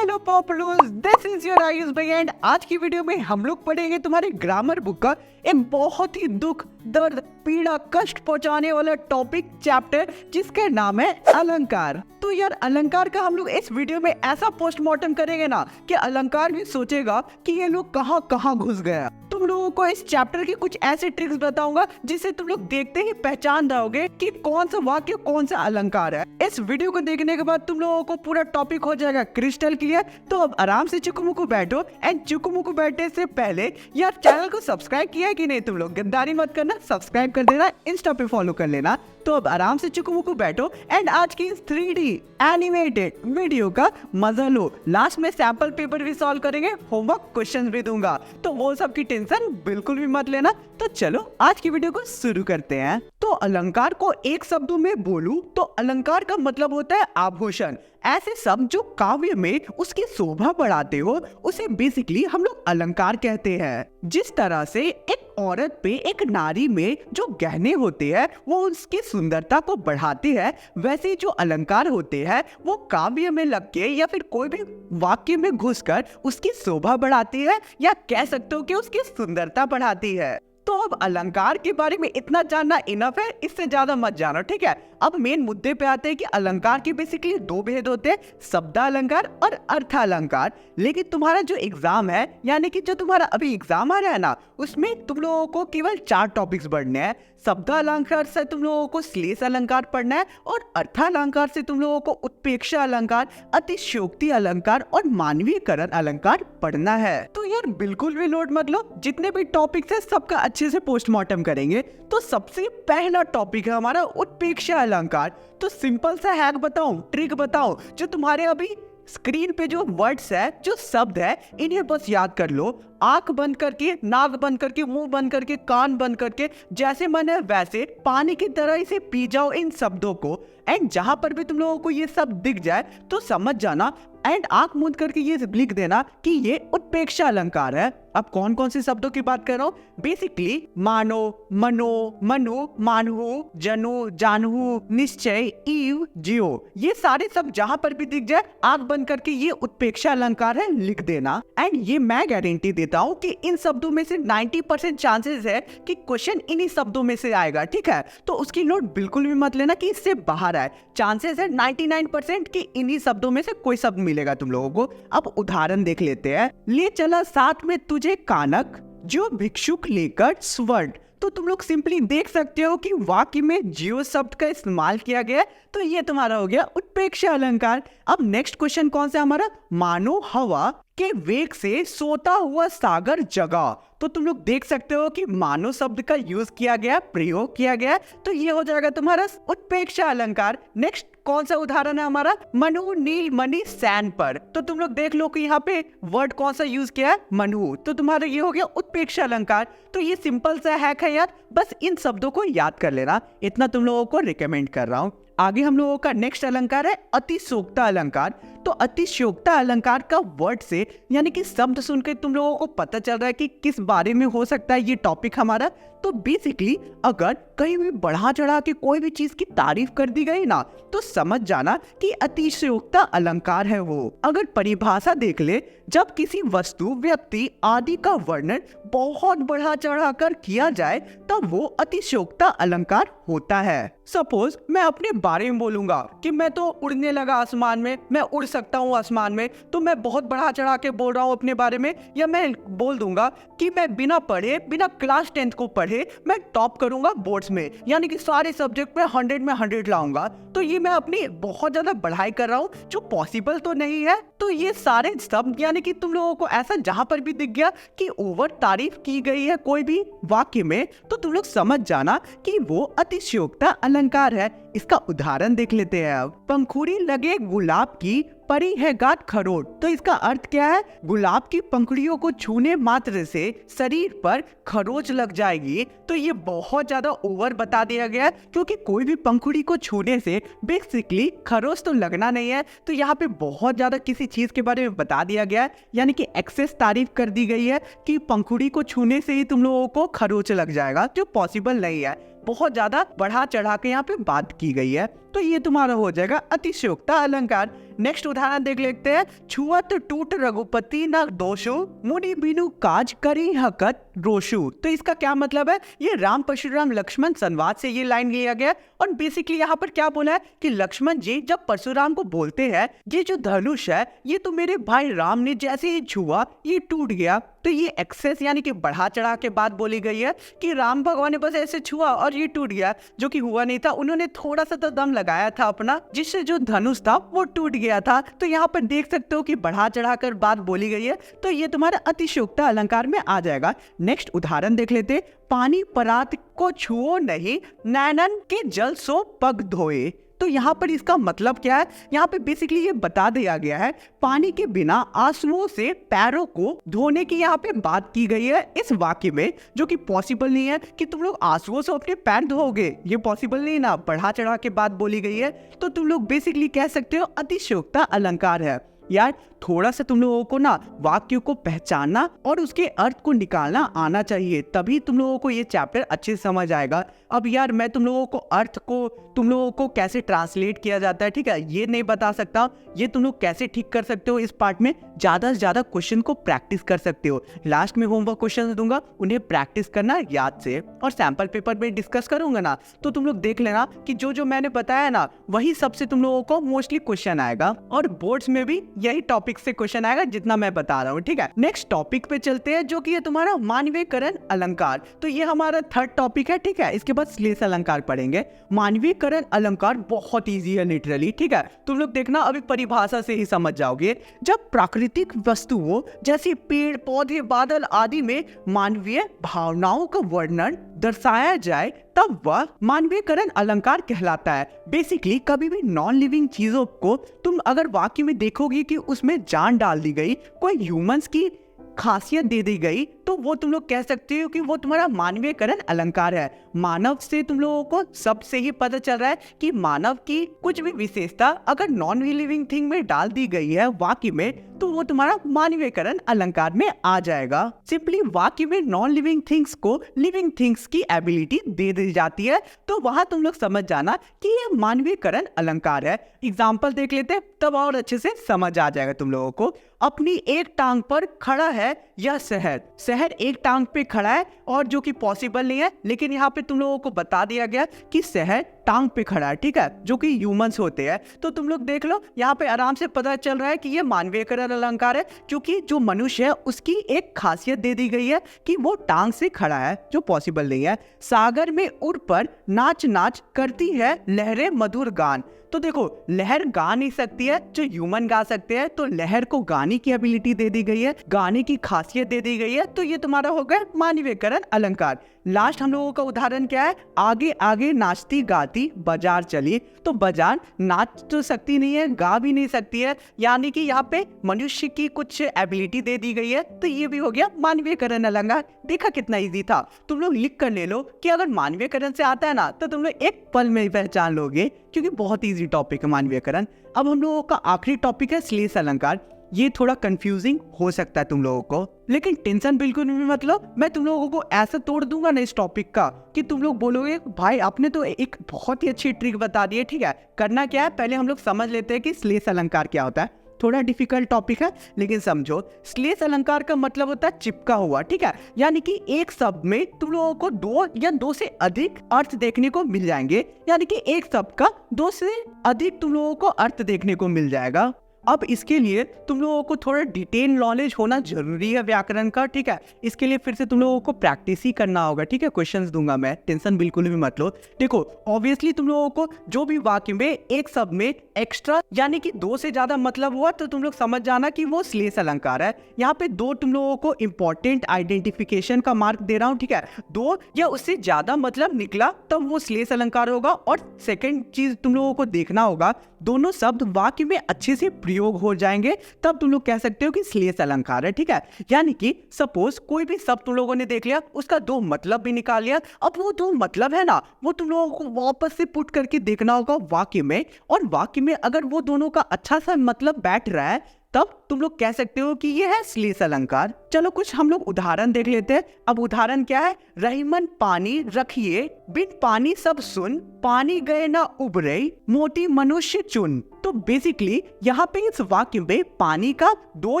Hello पॉपुलर्स, this is your Ayush भाई and आज की वीडियो में हम लोग पढ़ेंगे तुम्हारे ग्रामर बुक का एक बहुत ही दुख दर्द पीड़ा कष्ट पहुंचाने वाला टॉपिक चैप्टर जिसका नाम है अलंकार। तो यार अलंकार का हम लोग इस वीडियो में ऐसा पोस्टमार्टम करेंगे ना कि अलंकार भी सोचेगा कि ये लोग कहाँ कहाँ घुस गया। तुम लोगों को इस चैप्टर की कुछ ऐसे ट्रिक्स बताऊंगा जिससे तुम लोग देखते ही पहचान जाओगे कि कौन सा वाक्य कौन सा अलंकार है। इस वीडियो को देखने के बाद तुम लोगों को पूरा टॉपिक हो जाएगा क्रिस्टल क्लियर। तो अब आराम से चुकुमुकु बैठो एंड चुकुमुकु बैठने से पहले यार चैनल को सब्सक्राइब किया है कि नहीं तुम लोग, गद्दारी मत करना, सब्सक्राइब कर देना, इंस्टा पे फॉलो कर लेना। तो अब आराम से चुकुमुकु बैठो एंड आज की इस 3D एनिमेटेड वीडियो का मजा लो। लास्ट में सैंपल पेपर भी सॉल्व करेंगे, होमवर्क क्वेश्चन भी दूंगा, तो वो सब की टेंशन बिल्कुल भी मत लेना। तो चलो आज की वीडियो को शुरू करते हैं। तो अलंकार को एक शब्दों में बोलूं तो अलंकार का मतलब होता है आभूषण। ऐसे शब्द जो काव्य में उसकी शोभा बढ़ाते हो उसे बेसिकली हम लोग अलंकार कहते हैं। जिस तरह से एक औरत पे एक नारी में जो गहने होते हैं वो उसकी सुंदरता को बढ़ाते हैं, वैसे जो अलंकार होते हैं वो काव्य में लग के या फिर कोई भी वाक्य में घुसकर उसकी शोभा बढ़ाती है या कह सकते हो कि उसकी सुंदरता बढ़ाती है। तो अब अलंकार के बारे में इतना जानना इनफ है, इससे ज्यादा मत जानो, ठीक है। अब मेन मुद्दे पे आते हैं कि अलंकार के बेसिकली दो भेद होते हैं, शब्दालंकार और अर्थालंकार। लेकिन तुम्हारा जो एग्जाम है यानी कि जो तुम्हारा अभी एग्जाम आ रहा है ना, उसमें तुम लोगों को केवल 4 टॉपिक्स पढ़ने हैं। शब्दालंकार से तुम लोगों को श्लेष अलंकार पढ़ना है और अर्थालंकार से तुम लोगों को उत्प्रेक्षा अलंकार, अतिशयोक्ति अलंकार और मानवीयकरण अलंकार पढ़ना है। तो यार बिल्कुल भी लोड मत लो, जितने भी टॉपिक्स है सबका अच्छे से पोस्टमार्टम करेंगे। तो सबसे पहला टॉपिक है हमारा उत्प्रेक्षा अलंकार। तो सिंपल सा हैक बताऊं, ट्रिक बताऊं, जो तुम्हारे अभी स्क्रीन पे जो वर्ड्स है, जो शब्द है, इन्हें बस याद कर लो। आंख बंद करके, नाक बंद करके, मुंह बंद करके, कान बंद करके, जैसे मन है वैसे पानी की तरह इसे पी जाओ इन शब्दों को। एंड जहां पर भी तुम लोगों को ये सब दिख जाए तो समझ जाना एंड आंख मूंद करके ये लिख देना कि ये उत्प्रेक्षा अलंकार है। अब कौन कौन से शब्दों की बात कर रहा हूँ? बेसिकली मानो, मनो, मनु, मानहु, जनु, जानहु, निश्चय, ईव, जियो, ये सारे सब जहां पर भी दिख जाए आंख बंद करके ये उत्प्रेक्षा अलंकार है लिख देना। एंड ये मैं गारंटी देता हूँ कि इन शब्दों में से 90% चांसेस है कि क्वेश्चन इन्हीं शब्दों में से आएगा, ठीक है। तो उसकी नोट बिल्कुल भी मत लेना कि इससे बाहर आए। चांसेस है 99% कि इन्हीं शब्दों में से कोई शब्द मिलेगा तुम लोगों को। अब उदाहरण देख लेते हैं। ले चला साथ में तुझे कानक, जो भिक्षुक लेकर स्वर्ण। तो तुम लोग सिंपली देख सकते हो कि वाक्य में जियो शब्द का इस्तेमाल किया गया, तो ये तुम्हारा हो गया उत्प्रेक्षा अलंकार। अब नेक्स्ट क्वेश्चन कौन सा हमारा? मानो हवा के वेग से सोता हुआ सागर जगा। तो तुम लोग देख सकते हो कि मानो शब्द का यूज किया गया, प्रयोग किया गया, तो ये हो जाएगा तुम्हारा उत्प्रेक्षा अलंकार। नेक्स्ट कौन सा उदाहरण है हमारा? मनु नील मणि सैन पर। तो तुम लोग देख लो कि यहाँ पे वर्ड कौन सा यूज किया है? मनु। तो तुम्हारा ये हो गया उत्प्रेक्षा अलंकार। तो ये सिंपल सा हैक है यार, बस इन शब्दों को याद कर लेना, इतना तुम लोगों को रिकमेंड कर रहा हूँ। आगे हम लोगों का नेक्स्ट अलंकार है अतिशयोक्ता अलंकार। तो अतिशयोक्ता अलंकार का वर्ड से यानी कि शब्द सुन के तुम लोगों को पता चल रहा है कि किस बारे में हो सकता है ये टॉपिक हमारा। तो बेसिकली अगर कहीं भी बढ़ा चढ़ा के कोई भी चीज की तारीफ कर दी गई ना, तो समझ जाना कि अतिशयोक्ता अलंकार है वो। अगर परिभाषा देख ले, जब किसी वस्तु, व्यक्ति आदि का वर्णन बहुत बढ़ा चढ़ा कर किया जाए तब वो अतिशयोक्ता अलंकार होता है। सपोज मैं अपने बारे में बोलूंगा कि मैं तो उड़ने लगा आसमान में, मैं उड़ सकता हूँ आसमान में, तो मैं बहुत बढ़ा चढ़ा के बोल रहा हूँ अपने बारे में। या मैं बोल दूंगा कि मैं बिना पढ़े, बिना क्लास 10th को पढ़े मैं टॉप करूंगा बोर्ड्स में, यानी कि सारे सब्जेक्ट में 100 में 100 लाऊंगा। तो ये मैं अपनी बहुत ज्यादा बढ़ाई कर रहा हूँ जो पॉसिबल तो नहीं है। तो ये सारे शब्द यानी कि तुम लोगों को ऐसा जहां पर भी दिख गया कि ओवर तारीफ की गई है कोई भी वाक्य में, तो तुम लोग समझ जाना कि वो अतिशयोक्ता अलंकार है। इसका उदाहरण देख लेते हैं। अब पंखुड़ी लगे गुलाब की परी है गांठ खरोट। तो इसका अर्थ क्या है? गुलाब की पंखुड़ियों को छूने मात्र से शरीर पर खरोच लग जाएगी। तो ये बहुत ज्यादा ओवर बता दिया गया है, क्योंकि कोई भी पंखुड़ी को छूने से बेसिकली खरोच तो लगना नहीं है। तो यहाँ पे बहुत ज्यादा किसी चीज के बारे में बता दिया गया है, यानी कि एक्सेस तारीफ कर दी गई है कि पंखुड़ी को छूने से ही तुम लोगों को खरोच लग जाएगा, जो पॉसिबल नहीं है। बहुत ज्यादा बढ़ा चढ़ा के यहाँ पे बात की गई है। तो ये तुम्हारा हो जाएगा अतिशयोक्ता अलंकार। नेक्स्ट उदाहरण देख लेते हैं। छुअत टूट रघुपति न दोषो, मुनि बिनु काज करी हकत रोशु। तो इसका क्या मतलब है? ये राम परशुराम लक्ष्मण संवाद से ये लाइन लिया गया और बेसिकली यहाँ पर क्या बोला है कि लक्ष्मण जी जब परशुराम को बोलते हैं ये जो धनुष है ये तो मेरे भाई राम ने जैसे ही छुआ ये टूट गया। तो ये एक्सेस यानी कि बढ़ा चढ़ा के बात बोली गई है कि राम भगवान ने बस ऐसे छुआ और ये टूट गया, जो कि हुआ नहीं था। उन्होंने थोड़ा सा तो दम लगाया था अपना, जिससे जो धनुष था वो टूट गया था। तो यहाँ पर देख सकते हो कि बढ़ा चढ़ा कर बात बोली गई है, तो ये तुम्हारा अतिशयोक्ति अलंकार में आ जाएगा। नेक्स्ट उदाहरण देख लेते। पानी परात को छुओ नहीं, नैनन के जल सो पग धोए। तो यहाँ पर इसका मतलब क्या है? यहाँ पे बेसिकली ये बता दिया गया है पानी के बिना आंसुओं से पैरों को धोने की यहाँ पे बात की गई है इस वाक्य में, जो कि पॉसिबल नहीं है कि तुम लोग आंसुओं से अपने पैर धोओगे, ये पॉसिबल नहीं ना। बढ़ा चढ़ा के बात बोली गई है, तो तुम लोग बेसिकली कह सकते हो अतिशयोक्ति अलंकार है। यार थोड़ा सा तुम लोगों को ना वाक्य को पहचानना और उसके अर्थ को निकालना आना चाहिए, तभी तुम लोगों को ये चैप्टर अच्छे से समझ आएगा। अब यार मैं तुम लोगों को अर्थ को तुम लोगों को कैसे ट्रांसलेट किया जाता है, ठीक है, ये नहीं बता सकता। ये तुम लोग कैसे ठीक कर सकते हो इस पार्ट में, ज्यादा से ज्यादा क्वेश्चन को प्रैक्टिस कर सकते हो। लास्ट में होमवर्क क्वेश्चन दूंगा, उन्हें प्रैक्टिस करना याद से, और सैंपल पेपर में डिस्कस करूंगा ना, तो तुम लोग देख लेना कि जो जो मैंने बताया ना वही सबसे तुम लोगों को मोस्टली क्वेश्चन आएगा, और बोर्ड्स में भी यही टॉपिक से क्वेश्चन आएगा जितना मैं बता रहा हूँ, ठीक है। नेक्स्ट टॉपिक पे चलते हैं, जो कि है तुम्हारा मानवीयकरण अलंकार। तो ये हमारा थर्ड टॉपिक है, ठीक है। इसके बाद श्लेष अलंकार पढ़ेंगे। मानवीयकरण अलंकार बहुत इजी है लिटरली, ठीक है। तुम लोग देखना अभी परिभाषा से ही समझ जाओगे। जब प्राकृतिक वस्तुओं जैसे पेड़ पौधे बादल आदि में मानवीय भावनाओं का वर्णन दर्शाया जाए तब वह मानवीयकरण अलंकार कहलाता है। बेसिकली कभी भी नॉन लिविंग चीजों को तुम अगर वाक्य में देखोगे कि उसमें जान डाल दी गई, कोई ह्यूमंस की खासियत दे दी गई, तो वो तुम लोग कह सकते हो कि वो तुम्हारा मानवीयकरण अलंकार है। मानव से तुम लोगों को सबसे ही पता चल रहा है कि मानव की कुछ भी विशेषता अगर नॉन लिविंग थिंग में डाल दी गई है वाक्य में, तो वो तुम्हारा मानवीयकरण अलंकार में आ जाएगा। सिंपली वाक्य में नॉन लिविंग थिंग्स को लिविंग थिंग्स की एबिलिटी दे दी जाती है, तो वहां तुम लोग समझ जाना कि ये मानवीयकरण अलंकार है। एग्जाम्पल देख लेते हैं, तब और अच्छे से समझ आ जाएगा तुम लोगों को। अपनी एक टांग पर खड़ा है यह शहर। शहर एक टांग पे खड़ा है, और जो कि पॉसिबल नहीं है, लेकिन यहाँ पे तुम लोगों को बता दिया गया कि शहर टांग पे खड़ा है, ठीक है, जो कि ह्यूमंस होते हैं। तो तुम लोग देख लो, यहाँ पे आराम से पता चल रहा है कि ये मानवीयकरण अलंकार है, क्योंकि जो मनुष्य है उसकी एक खासियत दे दी गई है कि वो टांग से खड़ा है, जो पॉसिबल नहीं है। सागर में उड़ पर नाच नाच करती है लहरें मधुर गान। तो देखो लहर गा नहीं सकती है, जो ह्यूमन गा सकते हैं, तो लहर को गाने की एबिलिटी दे दी गई है, गाने की खासियत दे दी गई है, तो ये तुम्हारा हो गया मानवीयकरण अलंकार। लास्ट हम लोगों का उदाहरण क्या है? आगे आगे नाचती गाती बाजार चली। तो बाजार नाच तो सकती नहीं है, गा भी नहीं सकती है, यानी कि यहाँ पे मनुष्य की कुछ एबिलिटी दे दी गई है, तो ये भी हो गया मानवीयकरण अलंकार। देखा कितना इजी था। तुम लोग लिख कर ले लो कि अगर मानवीयकरण से आता है ना, तो तुम लोग एक पल में पहचान लोगे, क्योंकि बहुत इजी टॉपिक है मानवीयकरण। अब हम लोगों का आखिरी टॉपिक है श्लेष अलंकार। ये थोड़ा कंफ्यूजिंग हो सकता है तुम लोगों को, लेकिन टेंशन बिल्कुल भी मत लो। मैं तुम लोगों को ऐसा तोड़ दूंगा ना इस टॉपिक का कि तुम लोग बोलोगे भाई आपने तो एक बहुत ही अच्छी ट्रिक बता दी है, ठीक है। करना क्या है, पहले हम लोग समझ लेते हैं कि श्लेष अलंकार क्या होता है। थोड़ा डिफिकल्ट टॉपिक है, लेकिन समझो। श्लेष अलंकार का मतलब होता है चिपका हुआ, ठीक है, यानी कि एक शब्द में तुम लोगों को दो या दो से अधिक अर्थ देखने को मिल जाएंगे, यानी कि एक शब्द का दो से अधिक तुम लोगों को अर्थ देखने को मिल जाएगा। अब इसके लिए तुम लोगों को थोड़ा डिटेल नॉलेज होना जरूरी है व्याकरण का, ठीक है। इसके लिए फिर से तुम लोगों को प्रैक्टिस ही करना होगा, ठीक है। क्वेश्चंस दूंगा मैं, टेंशन बिल्कुल भी मत लो। देखो ऑब्वियसली तुम लोगों को जो भी वाक्य में एक शब्द में एक्स्ट्रा यानी कि दो से ज्यादा मतलब हुआ, तो तुम लोग समझ जाना कि वो श्लेष अलंकार है। यहाँ पे दो तुम लोगों को इंपॉर्टेंट आइडेंटिफिकेशन का मार्क दे रहा हूँ, ठीक है। दो या उससे ज्यादा मतलब निकला तब वो श्लेष अलंकार होगा। और सेकेंड चीज तुम लोगों को देखना होगा, दोनों शब्द वाक्य में अच्छे से प्रयोग हो जाएंगे, तब तुम लोग कह सकते हो कि श्लेष अलंकार है, ठीक है। यानी कि सपोज कोई भी शब्द तुम लोगों ने देख लिया, उसका दो मतलब भी निकाल लिया, अब वो दो मतलब है ना, वो तुम लोगों को वापस से पुट करके देखना होगा वाक्य में, और वाक्य में अगर वो दोनों का अच्छा सा मतलब बैठ रहा है, तब तुम लोग कह सकते हो कि ये है श्लेष अलंकार। चलो कुछ हम लोग उदाहरण देख लेते हैं। अब उदाहरण क्या है, रहीमन पानी रखिए, बिन पानी सब सुन, पानी गए ना उबरे, मोटी मनुष्य चुन। तो बेसिकली यहाँ पे इस वाक्य में पानी का दो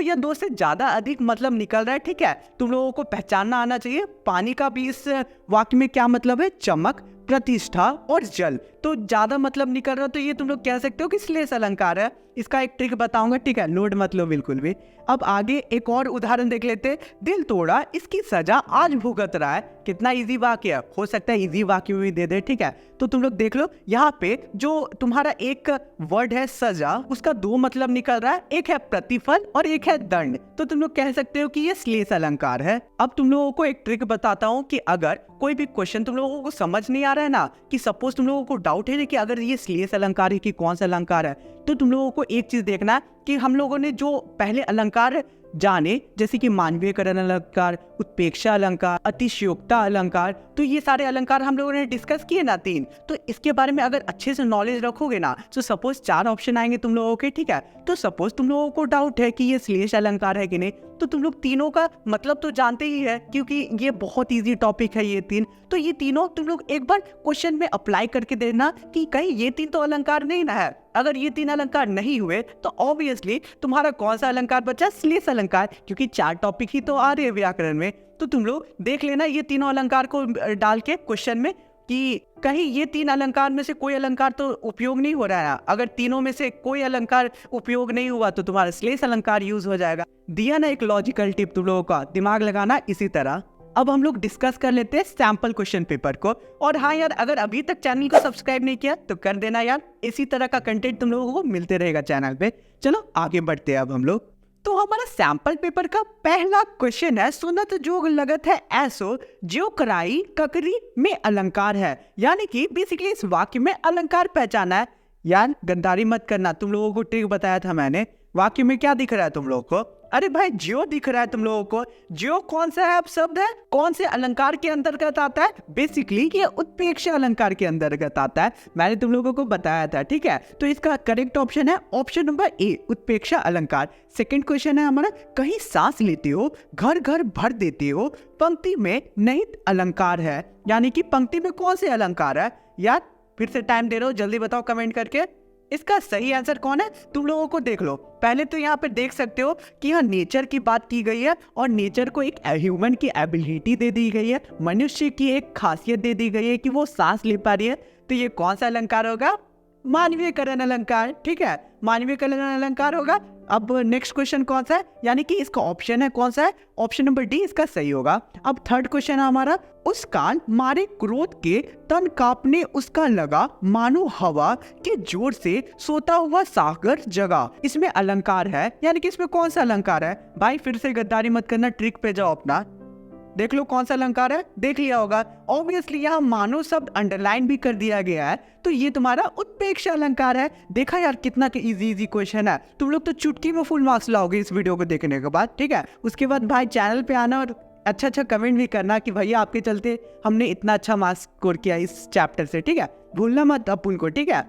या दो से ज्यादा अधिक मतलब निकल रहा है, ठीक है। तुम लोगों को पहचानना आना चाहिए पानी का भी इस वाक्य में क्या मतलब है, चमक, प्रतिष्ठा और जल। तो ज्यादा मतलब निकल रहा है, तो ये तुम लोग कह सकते हो कि श्लेष अलंकार है। इसका एक ट्रिक बताऊंगा, ठीक है, लोड मत लो बिल्कुल भी। अब आगे एक और उदाहरण देख लेते हैं। दिल तोड़ा इसकी सजा आज भुगत रहा है। कितना इजी वाक्य है, हो सकता है इजी वाक्य में भी दे दे, ठीक है। तो तुम लोग देख लो यहाँ पे जो तुम्हारा एक वर्ड है सजा, उसका दो मतलब निकल रहा है, एक है प्रतिफल और एक है दंड। तो तुम लोग कह सकते हो कि ये श्लेष अलंकार है। अब तुम लोगों को एक ट्रिक बताता हूँ कि अगर कोई भी क्वेश्चन तुम लोगों को समझ नहीं आ रहा है ना, कि सपोज तुम लोगों को डाउट है ना कि अगर ये श्लेष अलंकार है कि कौन सा अलंकार है, तो तुम लोगों को एक चीज देखना है कि हम लोगों ने जो पहले अलंकार जाने, जैसे कि मानवीयकरण अलंकार, उत्प्रेक्षा अलंकार, अतिशयोक्ता अलंकार, तो ये सारे अलंकार हम लोगों ने डिस्कस किए ना तीन। तो इसके बारे में अगर अच्छे से नॉलेज रखोगे ना, तो सपोज 4 ऑप्शन आएंगे तुम लोगों के, ठीक है। तो सपोज तुम लोगों को डाउट है कि ये श्लेष अलंकार है कि नहीं, तो तुम लोग तीनों का मतलब तो जानते ही है, क्योंकि ये बहुत इजी टॉपिक है ये तीन। तो ये तीनों तुम लोग एक बार क्वेश्चन में अप्लाई करके देना कि कहीं ये तीन तो अलंकार नहीं ना है। अगर ये तीन अलंकार नहीं हुए तो ऑब्वियसली तुम्हारा कौन सा अलंकार बचा, श्लेष अलंकार, क्योंकि 4 टॉपिक ही तो आ रहे हैं व्याकरण में। तो तुम लोग देख लेना ये तीनों अलंकार को डाल के क्वेश्चन में कि कहीं ये 3 अलंकार में से कोई अलंकार तो उपयोग नहीं हो रहा है। अगर तीनों में से कोई अलंकार उपयोग नहीं हुआ तो तुम्हारा श्लेष अलंकार यूज हो जाएगा। दिया ना एक लॉजिकल टिप, तुम लोगों का दिमाग लगाना इसी तरह। अब हम लोग डिस्कस कर लेते हैं सैंपल क्वेश्चन पेपर को। और हाँ यार, अगर अभी तक चैनल को सब्सक्राइब नहीं किया तो कर देना यार, इसी तरह का कंटेंट तुम लोगों को मिलते रहेगा चैनल पे। चलो आगे बढ़ते हैं अब हम लोग। तो हमारा सैंपल पेपर का पहला क्वेश्चन है, सुनत जोग लगत है ऐसो जो कराई ककरी में अलंकार है। यानी कि बेसिकली इस वाक्य में अलंकार पहचाना है। यार गद्दारी मत करना, तुम लोगों को ट्रिक बताया था मैंने। वाक्य में क्या दिख रहा है तुम लोगों को, अरे भाई ज्यो दिख रहा है तुम लोगों को। ज्यो कौन सा है अब शब्द है, कौन से अलंकार के अंतर्गत आता है, बेसिकली ये उत्प्रेक्षा अलंकार के अंतर्गत आता है। मैंने तुम लोगों को बताया था, ठीक है। तो इसका करेक्ट ऑप्शन है ऑप्शन नंबर ए, उत्प्रेक्षा अलंकार। सेकंड क्वेश्चन है हमारा, कहीं सांस लेते हो घर घर भर देते हो, पंक्ति में निहित अलंकार है। यानी कि पंक्ति में कौन से अलंकार है यार, फिर से टाइम दे रहा हूं, जल्दी बताओ कमेंट करके। इसका सही आंसर कौन है, तुम लोगों को देख लो। पहले तो यहाँ पे देख सकते हो कि यहाँ नेचर की बात की गई है और नेचर को एक ह्यूमन की एबिलिटी दे दी गई है, मनुष्य की एक खासियत दे दी गई है कि वो सांस ले पा रही है। तो ये कौन सा अलंकार होगा, मानवीयकरण अलंकार, ठीक है, मानवीयकरण अलंकार होगा। अब नेक्स्ट क्वेश्चन कौन सा है, यानी कि इसका ऑप्शन है कौन सा है, ऑप्शन नंबर डी इसका सही होगा। अब थर्ड क्वेश्चन है हमारा, उस काल मारे क्रोध के तन कांपने उसका लगा, मानो हवा के जोर से सोता हुआ सागर जगा। इसमें अलंकार है, यानी कि इसमें कौन सा अलंकार है। भाई फिर से गद्दारी मत करना, ट्रिक पे जाओ अपना, देख लो कौन सा अलंकार है, देख लिया होगा। ऑब्वियसली यहाँ मानो शब्द अंडरलाइन भी कर दिया गया है, तो ये तुम्हारा उत्प्रेक्षा अलंकार है। देखा यार कितना इजी क्वेश्चन है, तुम लोग तो चुटकी में फुल मार्क्स लाओगे इस वीडियो को देखने के बाद, ठीक है। उसके बाद भाई चैनल पे आना और अच्छा कमेंट भी करना कि भैया आपके चलते हमने इतना अच्छा मार्क्स स्कोर किया इस चैप्टर से, ठीक है, भूलना मत अपन को, ठीक है।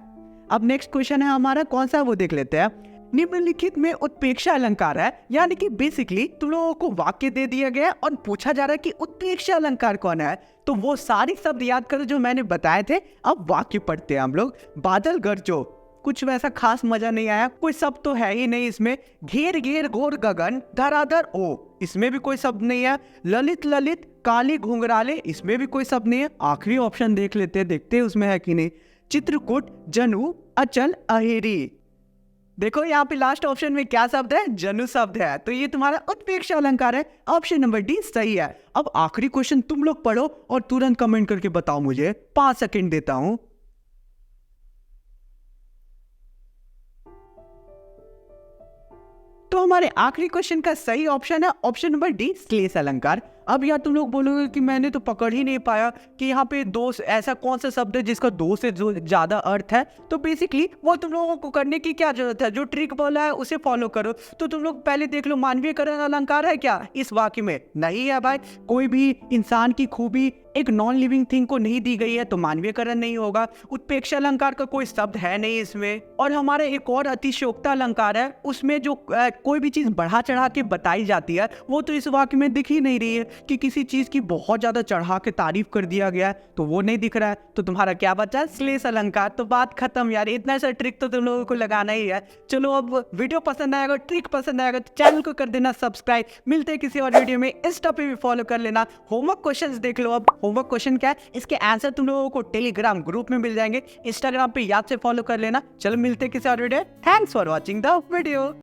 अब नेक्स्ट क्वेश्चन है हमारा कौन सा, वो देख लेते हैं। निम्नलिखित में उत्प्रेक्षा अलंकार है, यानी कि बेसिकली तुम लोगों को वाक्य दे दिया गया और पूछा जा रहा है कि उत्प्रेक्षा अलंकार कौन है। तो वो सारी शब्द याद करो जो मैंने बताए थे। अब वाक्य पढ़ते हैं हम लोग। बादल गरजो, कुछ वैसा खास मजा नहीं आया, कोई शब्द तो है ही नहीं इसमें। घेर घेर घोर गगन धराधर ओ, इसमें भी कोई शब्द नहीं है। ललित ललित काली घुंघराले, इसमें भी कोई शब्द नहीं है। आखिरी ऑप्शन देख लेते हैं, देखते हैं उसमें है कि नहीं। चित्रकूट जनु अचल अहेरी, देखो यहाँ पे लास्ट ऑप्शन में क्या शब्द है, जनु शब्द है। तो ये तुम्हारा उत्प्रेक्षा अलंकार है, ऑप्शन नंबर डी सही है। अब आखिरी क्वेश्चन तुम लोग पढ़ो और तुरंत कमेंट करके बताओ मुझे, 5 सेकंड देता हूं। तो हमारे आखिरी क्वेश्चन का सही ऑप्शन है ऑप्शन नंबर डी, श्लेष अलंकार। अब यार तुम लोग बोलोगे कि मैंने तो पकड़ ही नहीं पाया कि यहाँ पे दो ऐसा कौन सा शब्द है जिसका 2 से जो ज्यादा अर्थ है। तो बेसिकली वो तुम लोगों को करने की क्या जरूरत है, जो ट्रिक बोला है उसे फॉलो करो। तो तुम लोग पहले देख लो मानवीयकरण अलंकार है क्या इस वाक्य में, नहीं है भाई। कोई भी इंसान की खूबी एक नॉन लिविंग थिंग को नहीं दी गई है तो मानवीयकरण नहीं होगा। उत्प्रेक्षा अलंकार का कोई शब्द है नहीं इसमें। और हमारा एक और अतिशयोक्ता अलंकार है, उसमें जो कोई भी चीज बढ़ा चढ़ा के बताई जाती है वो तो इस वाक्य में दिख ही नहीं रही है कि किसी चीज की बहुत ज्यादा चढ़ा के तारीफ कर दिया गया है, तो वो नहीं दिख रहा है। तो तुम्हारा क्या बचा? श्लेष अलंकार। तो बात खत्म यार, इतना सा ट्रिक तो तुम लोगों को लगाना ही है। चलो अब वीडियो पसंद आएगा, ट्रिक पसंद आएगा तो चैनल को कर देना सब्सक्राइब। मिलते हैं किसी और वीडियो में, इंस्टा पे भी फॉलो कर लेना। होमवर्क क्वेश्चंस देख लो। अब होमवर्क क्वेश्चन क्या है, इसके आंसर तुम लोगों को टेलीग्राम ग्रुप में मिल जाएंगे। इंस्टाग्राम पे याद से फॉलो कर लेना। चलो मिलते हैं किसी और video. Thanks for watching the video.